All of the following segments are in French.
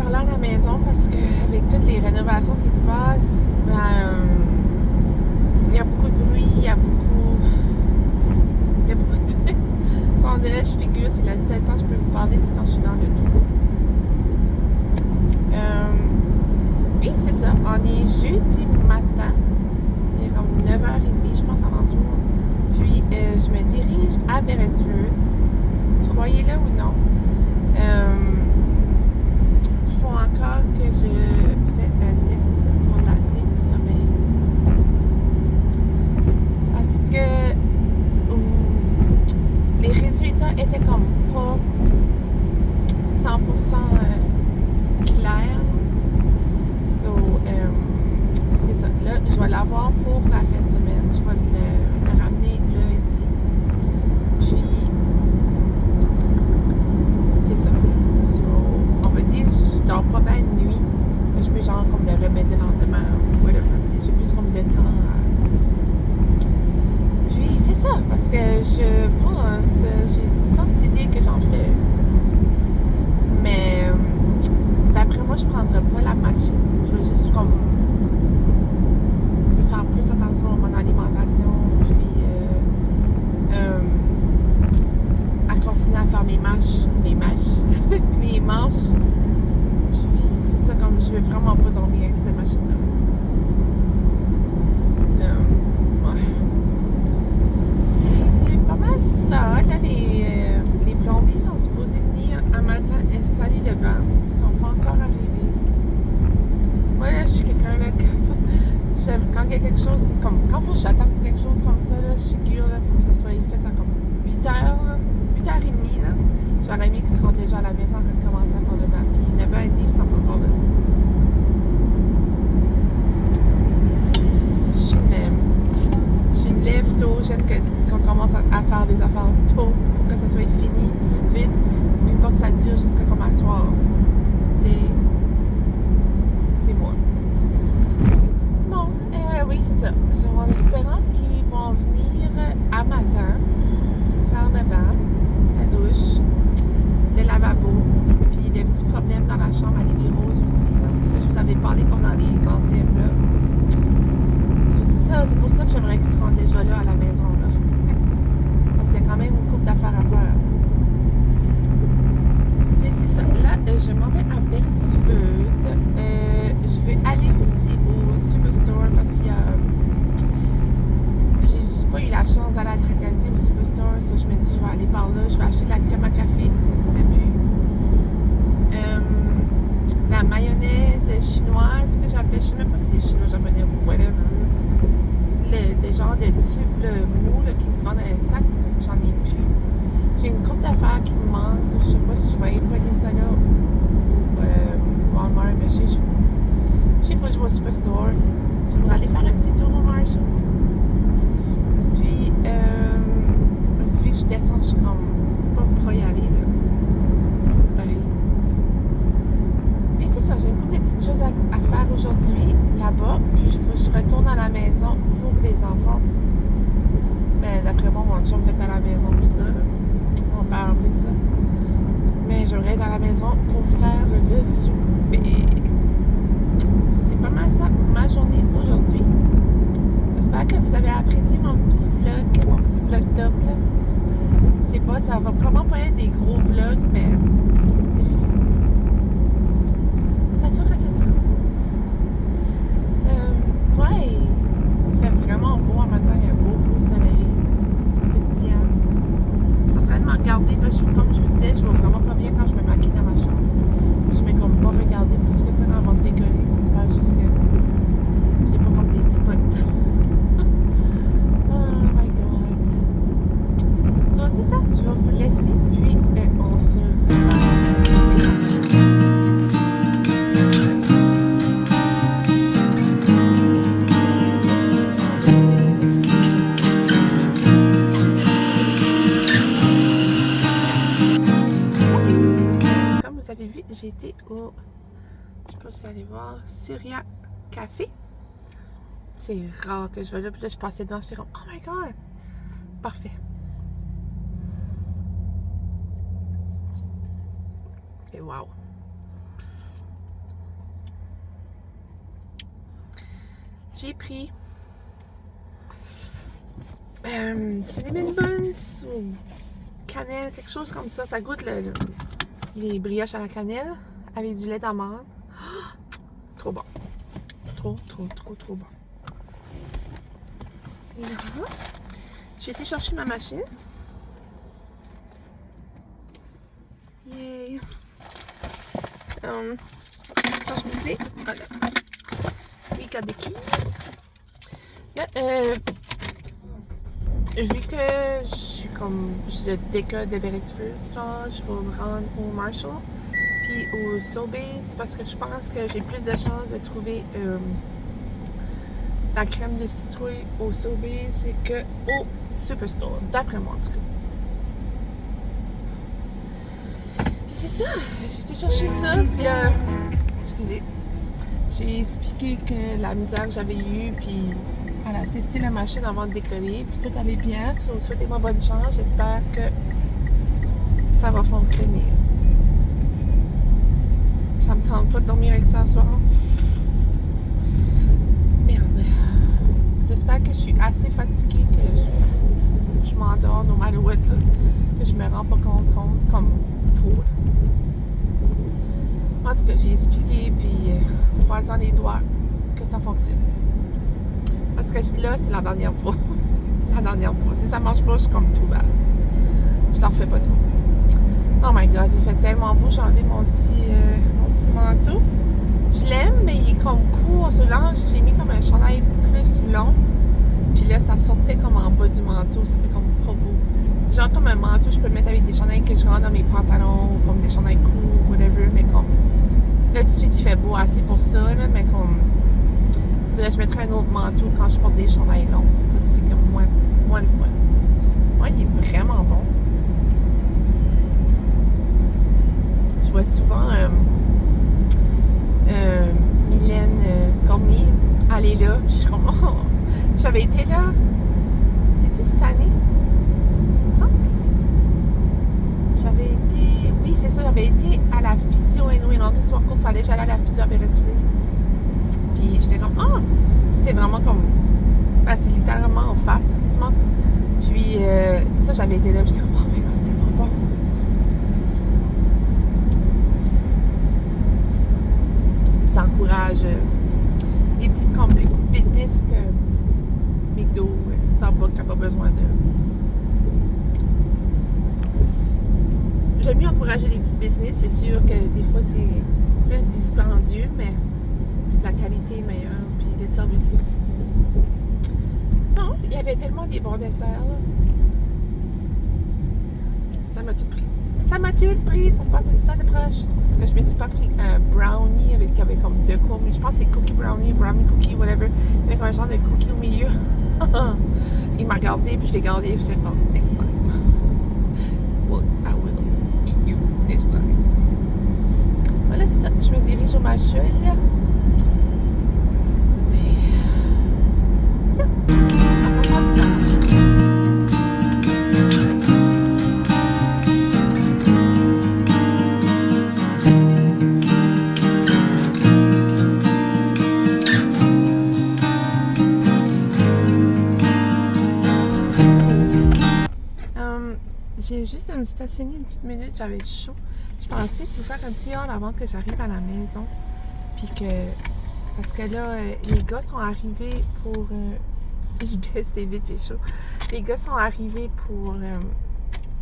parler à la maison parce qu'avec toutes les rénovations qui se passent, il y a beaucoup de bruit, il y a beaucoup de... Ça, on dirait, je figure, c'est le seul temps que je peux vous parler, c'est quand je suis dans le tour. Oui, c'est ça. On est jeudi matin. Il est comme 9h30, je pense, à l'entour. Puis, je me dirige à Beresford. Croyez-le ou non. Il faut encore que je fais un test pour l'apnée du sommeil. Parce que les résultats étaient comme pas 100% clairs. So, c'est ça. Là, je vais l'avoir pour la fin de semaine. Je vais le ramener lundi. Puis, c'est ça. So, on va dire, je dors pas bien de nuit. Je peux genre comme le remettre le lendemain ou whatever. J'ai plus comme de temps. Puis, c'est ça. Parce que je pense, j'ai une forte idée que j'en fais. Mais, d'après moi, je prendrai pas la machine. Je vais juste comme faire plus attention à mon alimentation, puis à continuer à faire mes manches, mes manches. Puis c'est ça, comme je veux vraiment pas dormir avec cette machine-là. Ouais. Mais c'est pas mal ça. Là, les plombiers sont supposés venir un matin installer le banc. Ils sont pas encore arrivés. Moi, là, je suis quelqu'un, là, quand il y a quelque chose, comme, quand il faut que j'attende pour quelque chose comme ça, là, je figure, là, il faut que ça soit fait à comme 8h, 8h30, là. J'aurais aimé qu'ils seront déjà à la maison quand ils commencent à faire le bain. Puis 9h30, ils sont pas encore là. Je suis une lève tôt, j'aime qu'on commence à faire des affaires tôt pour que ça soit fini plus vite, puis pas que ça dure jusqu'à comme à soir. C'est moi. Bon, oui, c'est ça. So, en espérant qu'ils vont venir à matin, faire le bain, la douche, le lavabo, puis les petits problèmes dans la chambre à Lily Rose aussi, là. Je vous avais parlé comme dans les anciens vlogs. So, c'est ça, c'est pour ça que j'aimerais qu'ils seront déjà là à la maison, là. Parce qu'il y a quand même une couple d'affaires à faire. Mais c'est ça. Là, je m'en vais à Beresford. Je vais aller aussi au Superstore parce qu'il y a... J'ai juste pas eu la chance d'aller à Tracadie au Superstore. So, je me dis, je vais aller par là. Je vais acheter de la crème à café depuis. La mayonnaise chinoise que j'appelle. Je sais même pas si c'est chinois, japonais ou whatever. Le genre de tube mou là, qui se vend dans un sac. J'en ai plus. J'ai une coupe d'affaires qui me manque. Je sais pas si je vais époigner ça là ou Walmart, mais je sais, il faut que je vais au Superstore. J'aimerais aller faire un petit tour au marché. Puis, vu que je descends, je suis comme pas y aller là. Et c'est ça, j'ai une couple de petites choses à faire aujourd'hui là-bas. Puis, il faut que je retourne à la maison pour les enfants. Mais d'après moi, mon chum va être à la maison pour ça. Là. On perd un peu ça. Mais j'aimerais être à la maison pour faire le souper. Ça, c'est pas mal ça, ma journée aujourd'hui. J'espère que vous avez apprécié mon petit vlog top. Là. C'est pas, ça va probablement pas être des gros vlogs, mais c'est fou. Ça sera. Ouais, il fait vraiment beau un matin, il y a un beau soleil. Ça fait du bien. Je suis en train de me regarder parce que, comme je vous disais, je vois vraiment pas bien quand je me maquille dans ma chambre. Je mets comme pas regarder plus que ça avant de décoller. J'espère juste que j'ai pas comme des spots. Oh my god. So, c'est ça. Je vais vous laisser. Puis, on se vous avez vu, j'ai été au, je sais pas si vous allez voir, Surya Café. C'est rare que je vais là, puis là, je passais devant, j'étais comme, oh my god! Parfait. Et wow! j'ai pris cinnamon buns ou cannelle, quelque chose comme ça. Ça goûte les brioches à la cannelle avec du lait d'amande. Trop bon. Trop bon. Et là, j'ai été chercher ma machine. Yay! Change mes clés. Voilà. We got the keys. Là, vu que je suis comme je décode de Beresford, genre je vais me rendre au Marshall puis au Sobeys parce que je pense que j'ai plus de chances de trouver la crème de citrouille au Sobeys que au Superstore, d'après moi en tout cas. Puis c'est ça, j'ai été chercher ça, puis là, excusez, j'ai expliqué que la misère que j'avais eue, puis elle a testé la machine avant de décoller, puis tout allait bien. Souhaitez-moi bonne chance. J'espère que ça va fonctionner. Ça me tente pas de dormir avec ça ce soir. Merde. J'espère que je suis assez fatiguée que je m'endors no matter what, là, que je me rends pas compte comme trop. En tout cas, j'ai expliqué, puis croisant les doigts que ça fonctionne. Parce que là, c'est la dernière fois. La dernière fois. Si ça marche pas, je suis comme tout bas. Je leur fais pas de mots. Oh my god, il fait tellement beau. J'ai enlevé mon petit manteau. Je l'aime, mais il est comme court. Celui-là, j'ai mis comme un chandail plus long. Puis là, ça sortait comme en bas du manteau. Ça fait comme pas beau. C'est genre comme un manteau, je peux le mettre avec des chandails que je rentre dans mes pantalons, ou comme des chandails courts, whatever. Mais comme là, tout de suite, il fait beau assez pour ça, là, mais comme faudrait que je mettrais un autre manteau quand je porte des chandails longs. C'est ça que c'est comme moins le fun. Ouais, il est vraiment bon. Je vois souvent Mylène Cormier aller là. Puis je suis comme, oh, j'avais été là. C'est-tu cette année? Il me semble que j'avais été. Oui, c'est ça, j'avais été à la physio une autre histoire qu'il fallait que j'allais à la physio à Beresford. Puis j'étais comme, ah! C'était vraiment comme. Ben, c'est littéralement en face, quasiment. Puis c'est ça, j'avais été là. J'étais comme, oh my god, c'était vraiment bon. Puis ça encourage les petites business que McDo, Starbucks n'a pas besoin de. J'aime mieux encourager les petites business. C'est sûr que des fois, c'est plus dispendieux, mais la qualité est meilleure, puis le service aussi. Non, il y avait tellement des bons desserts, là. Ça m'a tout pris. Ça m'a tout pris, ça me passait de ça de proche. Là, je me suis pas pris un brownie avec comme deux cookies. Je pense que c'est cookie brownie cookie, whatever. Avec un genre de cookie au milieu. Il m'a regardé, puis je l'ai gardé, puis j'étais comme, next time. Well, I will eat you next time. Voilà, c'est ça. Je me dirige au Marshall. C'est ça. On s'en va. Je viens juste de me stationner une petite minute, j'avais chaud. Je pensais vous faire un petit haul avant que j'arrive à la maison. Puis que. Parce que là, les gars sont arrivés pour. Je baisse les vitres, j'ai chaud. Les gars sont arrivés pour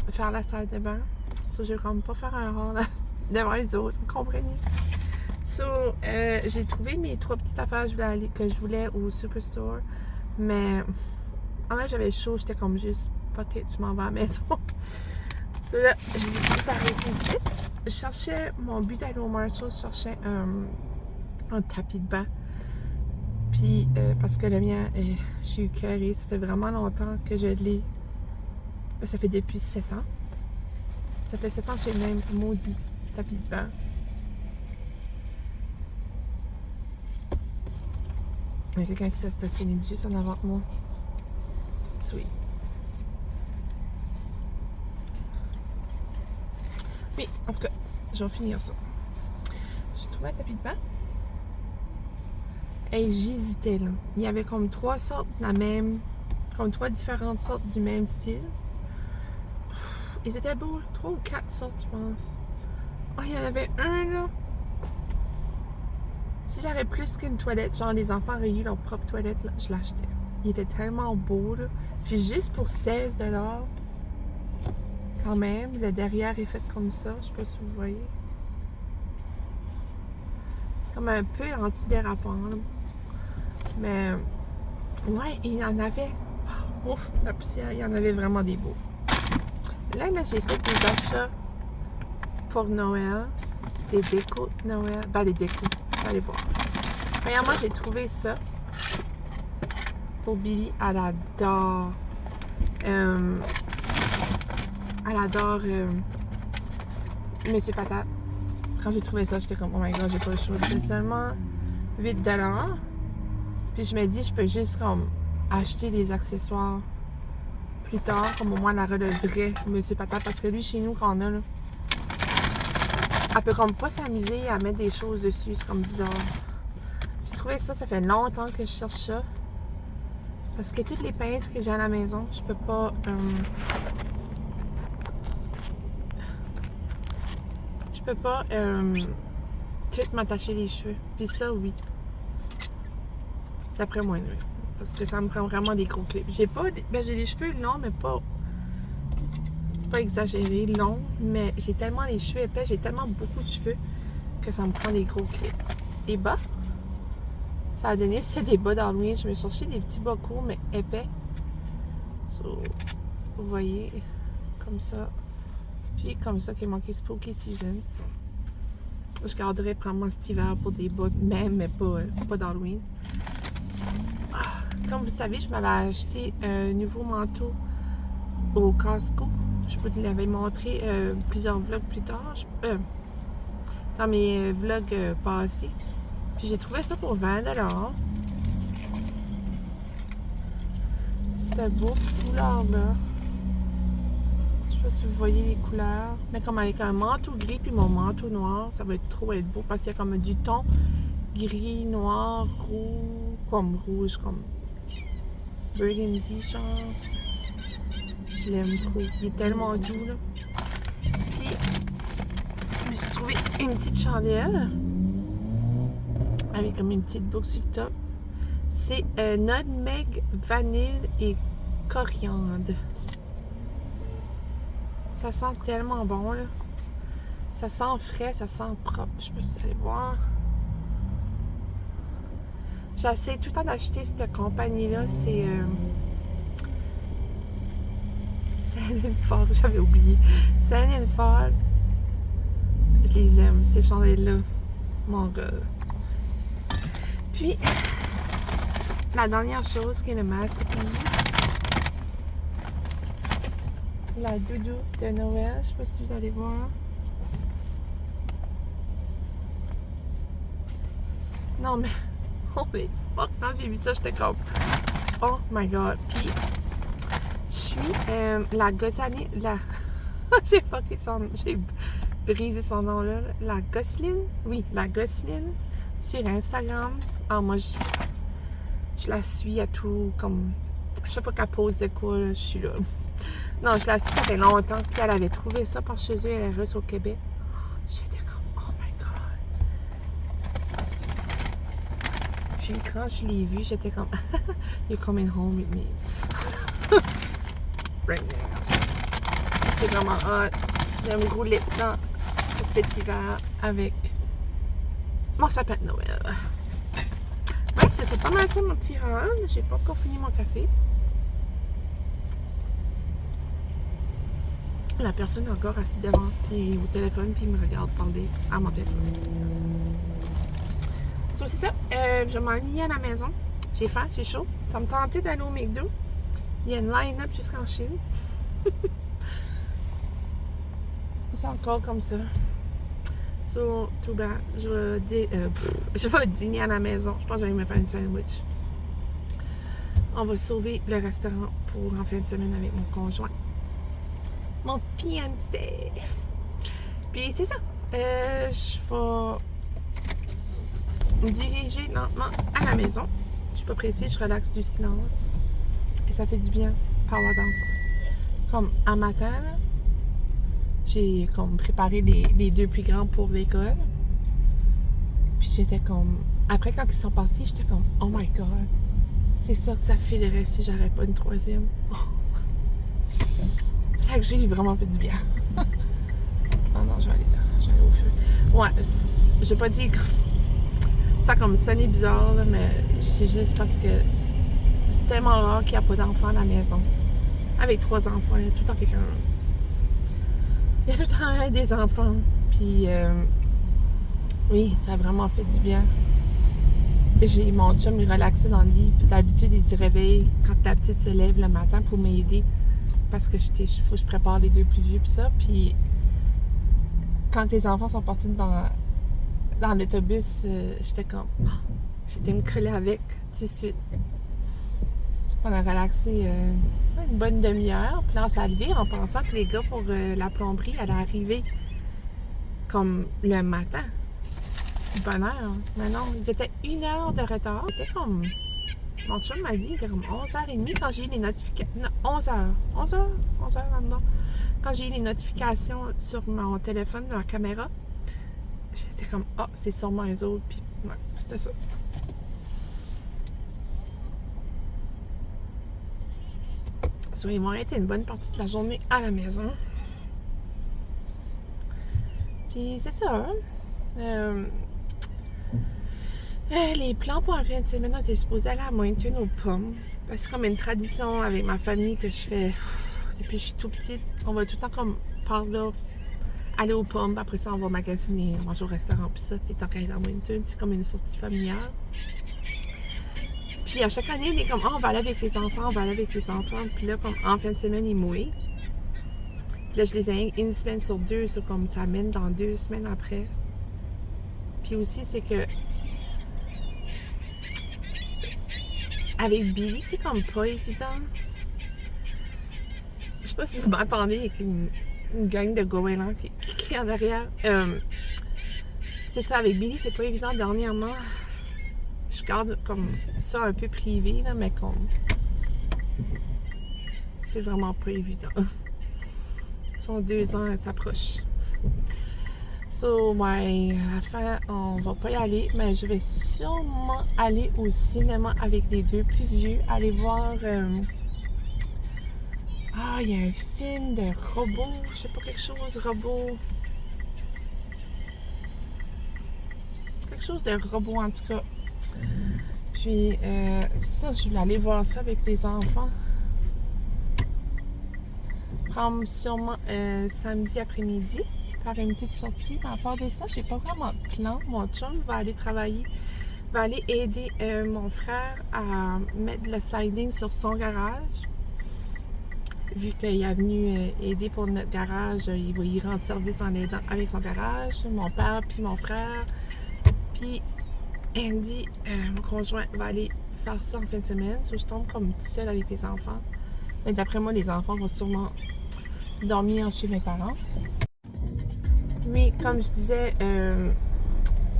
faire la salle de bain. So, je ne vais comme pas faire un haul devant les autres, vous comprenez? So, j'ai trouvé mes 3 petites affaires que je voulais au Superstore. Mais. En là, j'avais chaud, j'étais comme juste. Ok, je m'en vais à la maison. So là, j'ai décidé d'arrêter ici. Je cherchais, mon but d'aller au Marshall, je cherchais un tapis de bain. Puis, parce que le mien, je suis écœurée, ça fait vraiment longtemps que je l'ai. Ça fait depuis 7 ans. Ça fait 7 ans que j'ai le même maudit tapis de bain. Il y a quelqu'un qui s'est stationné juste en avant de moi. Sweet. Oui, en tout cas, je vais finir ça. J'ai trouvé un tapis de bain. Hey, j'hésitais là. Il y avait comme 3 sortes la même. Comme 3 différentes sortes du même style. Ils étaient beaux, 3 ou 4 sortes, je pense. Oh, il y en avait un là. Si j'avais plus qu'une toilette, genre les enfants auraient eu leur propre toilette, là, je l'achetais. Il était tellement beau là. Puis juste pour 16 $, quand même, le derrière est fait comme ça. Je sais pas si vous voyez. Comme un peu antidérapant là. Mais ouais, il y en avait. Ouf, la poussière, il y en avait vraiment des beaux. Là, j'ai fait des achats pour Noël. Des décos de Noël. Ben, des décos. Allez voir. Premièrement, j'ai trouvé ça. Pour Billy, elle adore. Elle adore Monsieur Patate. Quand j'ai trouvé ça, j'étais comme, oh my god, j'ai pas le choix. C'était seulement 8 $. Puis je me dis, je peux juste comme acheter des accessoires plus tard, comme au moins la relèverait Monsieur Patate. Parce que lui, chez nous, quand on a, là, elle peut comme pas s'amuser à mettre des choses dessus. C'est comme bizarre. J'ai trouvé ça, ça fait longtemps que je cherche ça. Parce que toutes les pinces que j'ai à la maison, je peux pas... je peux pas tout m'attacher les cheveux. Puis ça, oui. D'après moi, oui. Parce que ça me prend vraiment des gros clips. J'ai pas... Ben, j'ai les cheveux longs, mais pas exagéré long. Mais j'ai tellement les cheveux épais, j'ai tellement beaucoup de cheveux que ça me prend des gros clips. Les bas, ça a donné, c'était des bas d'Halloween. Je me suis cherché des petits bas courts, mais épais. So, vous voyez, comme ça. Puis comme ça, qui est manqué Spooky Season. Je garderais probablement cet hiver pour des bas, même, mais pas d'Halloween. Comme vous savez, je m'avais acheté un nouveau manteau au Costco. Je vous l'avais montré plusieurs vlogs plus tard. Dans mes vlogs passés. Puis j'ai trouvé ça pour 20 $. C'est un beau foulard là. Je sais pas si vous voyez les couleurs. Mais comme avec un manteau gris puis mon manteau noir, ça va être beau parce qu'il y a comme du ton gris, noir, rouge, comme burgundy genre. Je l'aime trop. Il est tellement doux là. Puis je me suis trouvé une petite chandelle avec comme une petite boucle sur le top. C'est nutmeg, vanille et coriandre. Ça sent tellement bon là. Ça sent frais, ça sent propre. Je peux aller voir. J'essaie tout le temps d'acheter cette compagnie-là. C'est Sand&Fog, j'avais oublié. Sand&Fog. Je les aime, ces chandelles-là. Mon gars. Puis, la dernière chose qui est le masterpiece. La doudou de Noël. Je sais pas si vous allez voir. Non, mais... Holy fuck! Quand j'ai vu ça, j'étais comme... Oh my god! Puis, je suis la Gossaline... j'ai fucké son nom. J'ai brisé son nom là. La Gosseline? Oui, la Gosseline. Sur Instagram. Ah, moi, je la suis à tout, comme... À chaque fois qu'elle pose de quoi, là, je suis là. Non, je la suis, ça fait longtemps. Puis elle avait trouvé ça par chez eux, elle est russe au Québec. J'étais comme, oh my god. Puis quand je l'ai vue, j'étais comme, you're coming home with me. Right now. C'est vraiment hot. J'ai un gros lip dans cet hiver avec mon sapin de Noël. Ouais, c'est pas mal ça mon petit rang. J'ai pas encore fini mon café. La personne est encore assise devant et au téléphone puis il me regarde parler à mon téléphone. So, c'est ça. Je vais m'enligner à la maison. J'ai faim, j'ai chaud. Ça me tentait d'aller au McDo. Il y a une line-up jusqu'en Chine. C'est encore comme ça. So, tout bad. Je vais dîner à la maison. Je pense que je vais me faire une sandwich. On va sauver le restaurant pour en fin de semaine avec mon conjoint. Mon fiancé. Puis c'est ça. Je vais me diriger lentement à la maison. Je suis pas pressée, je relaxe du silence. Et ça fait du bien, pas avoir d'enfant. Comme un matin, là, j'ai comme préparé les deux plus grands pour l'école. Puis j'étais comme... Après, quand ils sont partis, j'étais comme, oh my God, c'est ça que ça filerait si j'aurais pas une troisième. Ça que j'ai vraiment fait du bien. Non, je vais aller là. Je vais aller au feu. Ouais, j'ai pas dit que ça a comme sonné bizarre, là, mais c'est juste parce que c'est tellement rare qu'il n'y a pas d'enfants à la maison. Avec 3 enfants, il y a tout le temps quelqu'un. Il y a tout le temps des enfants. Puis, oui, ça a vraiment fait du bien. J'ai mon chum, il relaxait dans le lit. D'habitude, il se réveille quand la petite se lève le matin pour m'aider. Parce que faut que je prépare les 2 plus vieux pis ça. Puis quand les enfants sont partis dans l'autobus, j'étais comme... J'étais me coller avec tout de suite. On a relaxé une bonne demi-heure. Puis là, on s'est levé en pensant que les gars pour la plomberie allaient arriver comme le matin. Bonne heure. Mais non, ils étaient 1 heure de retard. C'était comme... Mon chum m'a dit, il était comme 11h30 quand j'ai eu les notifications... Non, 11h. 11h là-dedans. Quand j'ai eu les notifications sur mon téléphone, de la caméra, j'étais comme, ah, c'est sûrement les autres. Puis, ouais, c'était ça. So, ils m'ont arrêté une bonne partie de la journée à la maison. Puis, c'est ça, hein? Les plans pour un fin de semaine, on était supposés aller à Moncton aux pommes. Parce que c'est comme une tradition avec ma famille que je fais depuis que je suis tout petite. On va tout le temps comme par là aller aux pommes. Après ça, on va magasiner, manger au restaurant. Puis ça, t'es tant qu'à être à Moncton. C'est comme une sortie familiale. Puis à chaque année, on est comme, on va aller avec les enfants, on va aller avec les enfants. Puis là, comme en fin de semaine, ils mouillent. Puis là, je les ai 1 semaine sur 2. Ça, comme ça amène dans 2 semaines après. Puis aussi, c'est que avec Billy, c'est comme pas évident. Je sais pas si vous m'entendez avec une gang de goélands qui est en arrière. C'est ça, avec Billy, c'est pas évident. Dernièrement, je garde comme ça un peu privé, là, mais comme... C'est vraiment pas évident. Son 2 ans, elle s'approche. So, ouais, à la fin, on va pas y aller, mais je vais sûrement aller au cinéma avec les 2 plus vieux, aller voir... Ah, il y a un film de robot, je sais pas, quelque chose, robot... Quelque chose de robot, en tout cas. Puis, c'est ça, je voulais aller voir ça avec les enfants. Prendre sûrement samedi après-midi. Faire une petite sortie. Mais à part de ça, j'ai pas vraiment de plan. Mon chum va aller travailler, va aller aider mon frère à mettre le siding sur son garage. Vu qu'il est venu aider pour notre garage, il va y rendre service en aidant avec son garage. Mon père puis mon frère. Puis Andy, mon conjoint, va aller faire ça en fin de semaine. So, je tombe comme toute seule avec les enfants. Mais d'après moi, les enfants vont sûrement dormir chez mes parents. Oui, comme je disais,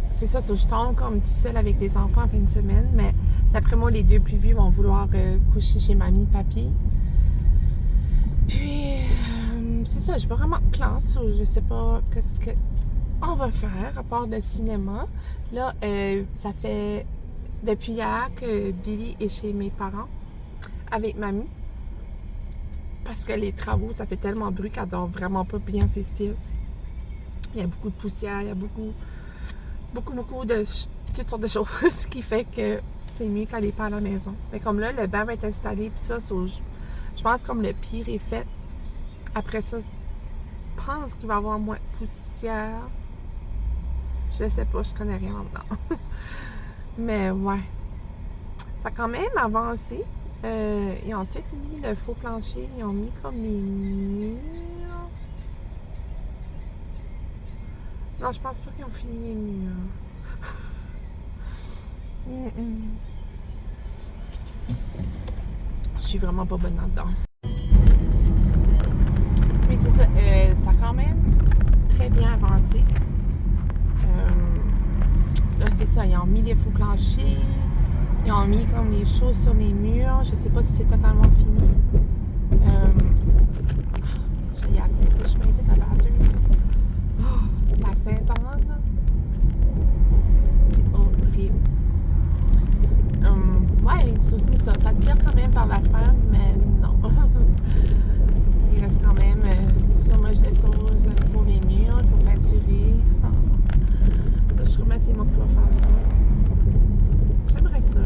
c'est ça, je tombe comme tout seul avec les enfants en fin de semaine, mais d'après moi, les 2 plus vieux vont vouloir coucher chez mamie, papy. Puis, c'est ça, j'ai pas vraiment de plan, je sais pas qu'est-ce qu'on va faire à part le cinéma. Là, ça fait depuis hier que Billy est chez mes parents avec mamie. Parce que les travaux, ça fait tellement de bruit qu'elle dort vraiment pas bien ses styles. Il y a beaucoup de poussière, il y a beaucoup de toutes sortes de choses, ce qui fait que c'est mieux quand elle n'est pas à la maison. Mais comme là, le banc va être installé, puis ça, je pense comme le pire est fait. Après ça, je pense qu'il va y avoir moins de poussière. Je sais pas, je connais rien là-dedans. Mais ouais, ça a quand même avancé. Ils ont tout mis le faux plancher, ils ont mis comme les murs. Non, je pense pas qu'ils ont fini les murs. Je suis vraiment pas bonne là-dedans. Oui, c'est ça. Ça a quand même très bien avancé. Là, c'est ça, ils ont mis les faux planchers, ils ont mis comme les choses sur les murs. Je sais pas si c'est totalement fini. J'ai assez ce chemin, c'est à batteuse. Oh, la Sainte-Anne. C'est horrible. Ouais, ça aussi, ça tire quand même vers la fin, mais non. Il reste quand même sûrement des choses pour les murs, il faut peinturer. Je remets c'est moi qui va faire ça. J'aimerais ça.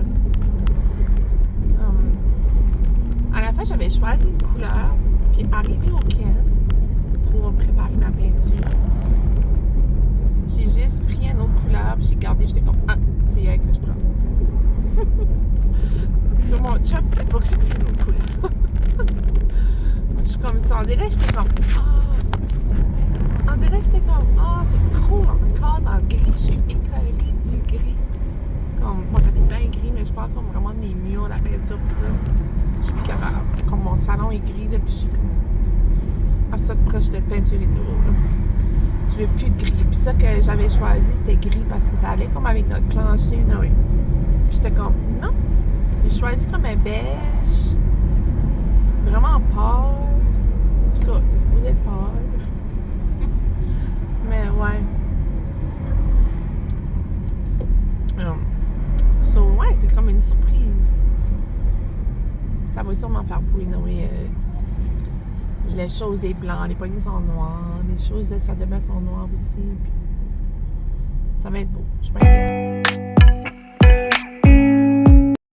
À la fin, j'avais choisi une couleur, puis arrivé au Ken pour préparer ma peinture, j'ai juste pris une autre couleur, puis j'ai gardé, j'étais comme, ah, c'est elle que je prends. Sur mon chum, c'est pas que j'ai pris une autre couleur. Je suis comme ça, on dirait, j'étais comme, c'est trop encore dans le gris, je suis écœurée du gris. Comme, mon tapis de bain est gris, mais je parle comme vraiment de mes murs, la peinture, tout ça. Je suis plus capable. Comme mon salon est gris, là, puis je suis comme, ça de proche de peinturer de nouveau, là. Je veux plus de gris. Puis ça que j'avais choisi, c'était gris parce que ça allait comme avec notre plancher, là, oui. Puis j'étais comme, non. J'ai choisi comme un beige, vraiment pâle. En tout cas, c'est supposé être pâle. Mais ouais. Ouais, c'est comme une surprise. Ça va sûrement faire bouillir, oui. Les choses est blanc, les poignées sont noires, les choses de sa demeure sont noires aussi. Puis ça va être beau. Je suis pas inquiète.